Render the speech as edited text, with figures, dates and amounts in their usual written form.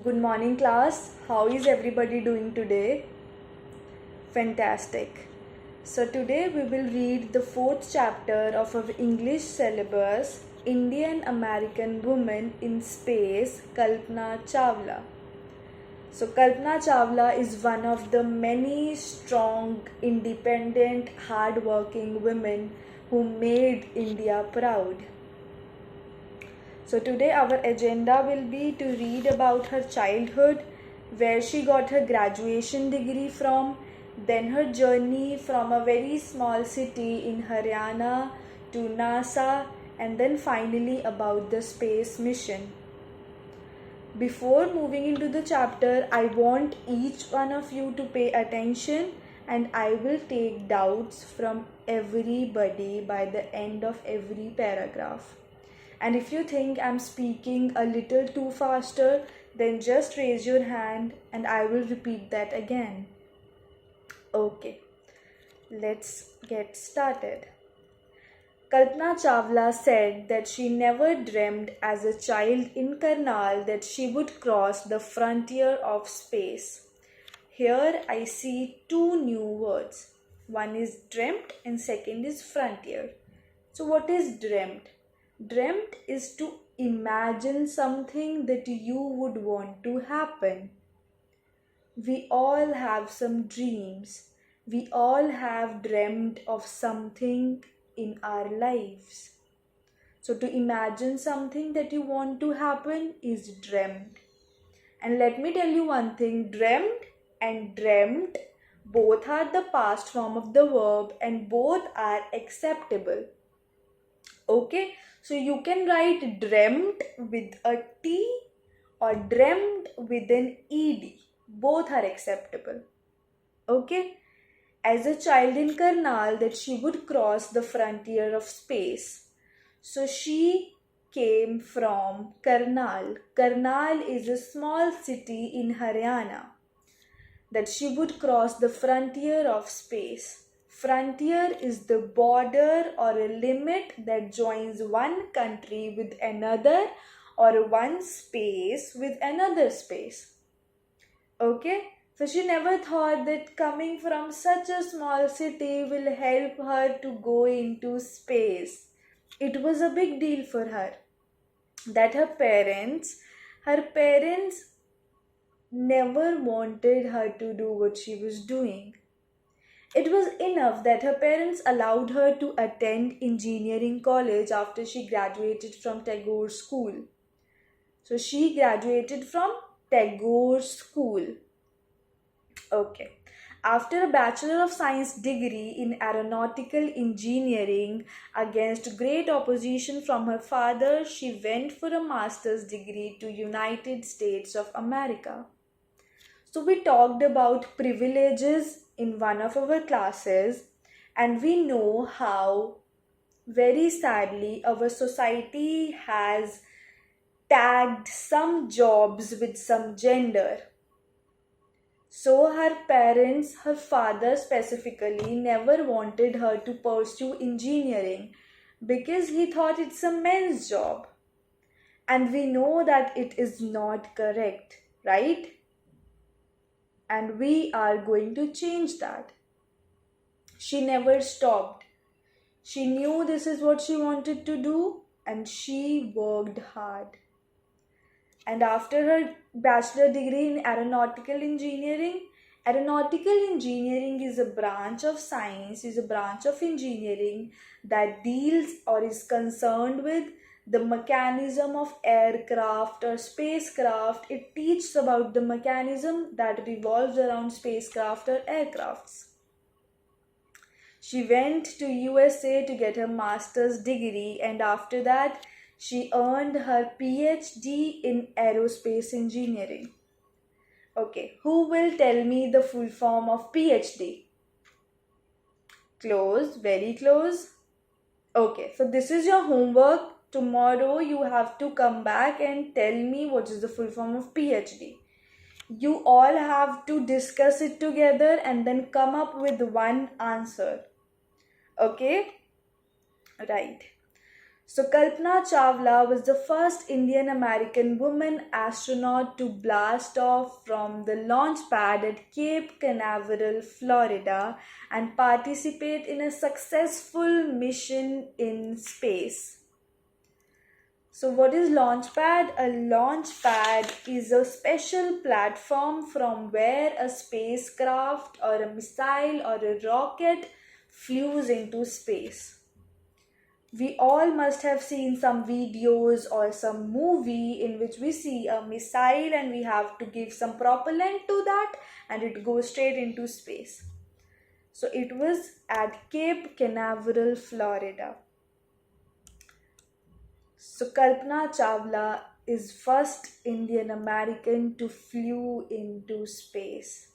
Good morning, class. How is everybody doing today? Fantastic. So, today we will read the fourth chapter of our English syllabus, Indian American Woman in Space, Kalpana Chawla. So, Kalpana Chawla is one of the many strong, independent, hard-working women who made India proud. So today our agenda will be to read about her childhood, where she got her graduation degree from, then her journey from a very small city in Haryana to NASA, and then finally about the space mission. Before moving into the chapter, I want each one of you to pay attention, and I will take doubts from everybody by the end of every paragraph. And if you think I'm speaking a little too faster, then just raise your hand and I will repeat that again. Okay, let's get started. Kalpana Chawla said that she never dreamed as a child in Karnal that she would cross the frontier of space. Here I see two new words. One is dreamt and second is frontier. So what is dreamt? Dreamt is to imagine something that you would want to happen. We all have some dreams. We all have dreamt of something in our lives. So to imagine something that you want to happen is dreamt. And let me tell you one thing, dreamt and dreamt both are the past form of the verb and both are acceptable. Okay, so you can write dreamt with a T or dreamt with an ED. Both are acceptable. Okay, as a child in Karnal that she would cross the frontier of space. So she came from Karnal. Karnal is a small city in Haryana. That she would cross the frontier of space. Frontier is the border or a limit that joins one country with another or one space with another space. Okay? So she never thought that coming from such a small city will help her to go into space. It was a big deal for her that her parents never wanted her to do what she was doing. It was enough that her parents allowed her to attend engineering college after she graduated from Tagore School. So she graduated from Tagore School. Okay. After a Bachelor of Science degree in Aeronautical Engineering, against great opposition from her father, she went for a master's degree to United States of America. So we talked about privileges in one of our classes, and we know how very sadly our society has tagged some jobs with some gender. So her parents, her father specifically, never wanted her to pursue engineering because he thought it's a men's job. And we know that it is not correct, right? And we are going to change that. She never stopped. She knew this is what she wanted to do and she worked hard. And after her bachelor degree in aeronautical engineering is a branch of science, is a branch of engineering that deals or is concerned with the mechanism of aircraft or spacecraft. It teaches about the mechanism that revolves around spacecraft or aircrafts. She went to USA to get her master's degree, and after that she earned her PhD in aerospace engineering. Okay, who will tell me the full form of PhD? Close, very close. Okay, so this is your homework. Tomorrow you have to come back and tell me what is the full form of PhD. You all have to discuss it together and then come up with one answer. Okay? Right. So, Kalpana Chawla was the first Indian American woman astronaut to blast off from the launch pad at Cape Canaveral, Florida, and participate in a successful mission in space. So, what is Launchpad? A launchpad is a special platform from where a spacecraft or a missile or a rocket flews into space. We all must have seen some videos or some movie in which we see a missile and we have to give some propellant to that and it goes straight into space. So it was at Cape Canaveral, Florida. So Kalpana Chawla is first Indian American to flew into space.